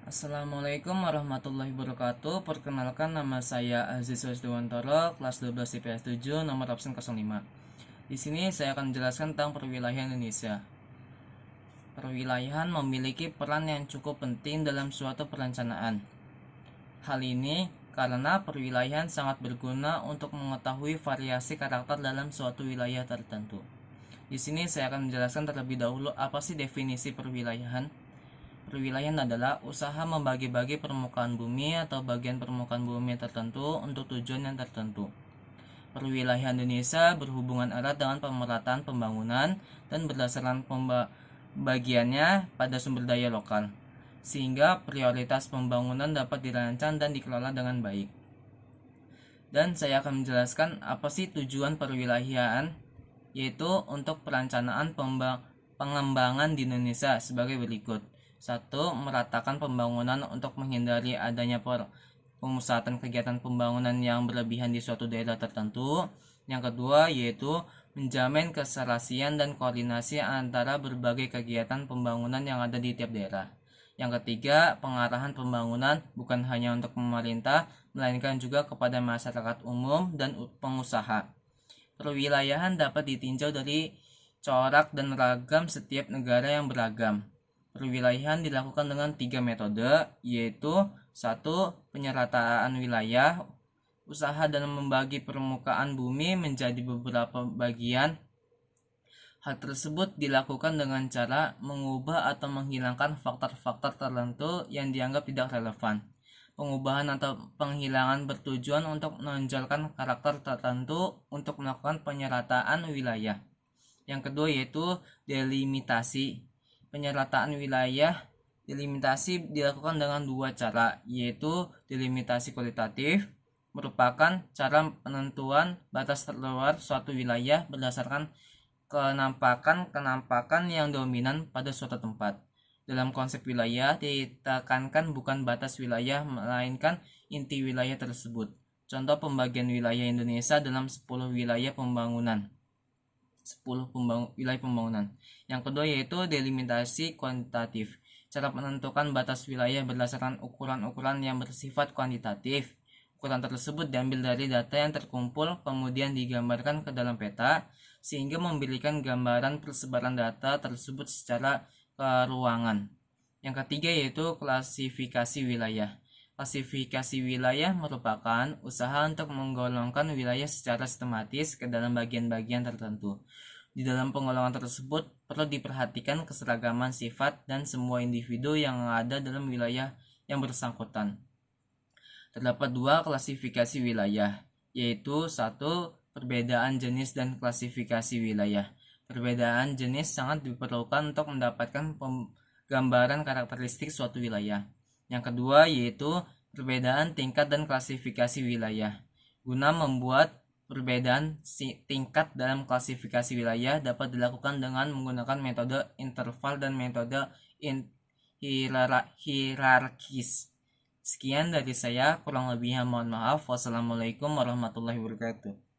Assalamualaikum warahmatullahi wabarakatuh. Perkenalkan, nama saya Aziz Wasdiwantoro, kelas 12 IPS 7, nomor absen 05. Di sini saya akan menjelaskan tentang perwilayahan Indonesia. Perwilayahan memiliki peran yang cukup penting dalam suatu perencanaan. Hal ini karena perwilayahan sangat berguna untuk mengetahui variasi karakter dalam suatu wilayah tertentu. Di sini saya akan menjelaskan terlebih dahulu apa sih definisi perwilayahan. Perwilayahan adalah usaha membagi-bagi permukaan bumi atau bagian permukaan bumi tertentu untuk tujuan yang tertentu. Perwilayahan Indonesia berhubungan erat dengan pemerataan pembangunan dan berdasarkan pembagiannya pada sumber daya lokal, sehingga prioritas pembangunan dapat dirancang dan dikelola dengan baik. Dan saya akan menjelaskan apa sih tujuan perwilayahan, yaitu untuk perencanaan pengembangan di Indonesia sebagai berikut. 1. Meratakan pembangunan untuk menghindari adanya pemusatan kegiatan pembangunan yang berlebihan di suatu daerah tertentu. Yang kedua yaitu menjamin keserasian dan koordinasi antara berbagai kegiatan pembangunan yang ada di tiap daerah. Yang ketiga, pengarahan pembangunan bukan hanya untuk pemerintah, melainkan juga kepada masyarakat umum dan pengusaha. Perwilayahan dapat ditinjau dari corak dan ragam setiap negara yang beragam. Perwilayahan dilakukan dengan 3 metode, yaitu 1. Penyerataan wilayah, usaha dalam membagi permukaan bumi menjadi beberapa bagian. Hal tersebut dilakukan dengan cara mengubah atau menghilangkan faktor-faktor tertentu yang dianggap tidak relevan. Pengubahan atau penghilangan bertujuan untuk menonjolkan karakter tertentu untuk melakukan penyerataan wilayah. Yang kedua yaitu delimitasi. Penyerataan wilayah delimitasi dilakukan dengan dua cara, yaitu delimitasi kualitatif, merupakan cara penentuan batas terluar suatu wilayah berdasarkan kenampakan yang dominan pada suatu tempat. Dalam konsep wilayah ditekankan bukan batas wilayah melainkan inti wilayah tersebut. Contoh pembagian wilayah Indonesia dalam 10 wilayah pembangunan. Wilayah pembangunan. Yang kedua yaitu delimitasi kuantitatif. Cara menentukan batas wilayah berdasarkan ukuran-ukuran yang bersifat kuantitatif. Ukuran tersebut diambil dari data yang terkumpul kemudian digambarkan ke dalam peta sehingga memberikan gambaran persebaran data tersebut secara keruangan. Yang ketiga yaitu klasifikasi wilayah. Klasifikasi wilayah merupakan usaha untuk menggolongkan wilayah secara sistematis ke dalam bagian-bagian tertentu. Di dalam penggolongan tersebut perlu diperhatikan keseragaman sifat dan semua individu yang ada dalam wilayah yang bersangkutan. Terdapat dua klasifikasi wilayah, yaitu 1. Perbedaan jenis dan klasifikasi wilayah. Perbedaan jenis sangat diperlukan untuk mendapatkan gambaran karakteristik suatu wilayah. Yang kedua yaitu perbedaan tingkat dan klasifikasi wilayah. Guna membuat perbedaan tingkat dalam klasifikasi wilayah dapat dilakukan dengan menggunakan metode interval dan metode hierarkis. Sekian dari saya, kurang lebihnya mohon maaf. Wassalamualaikum warahmatullahi wabarakatuh.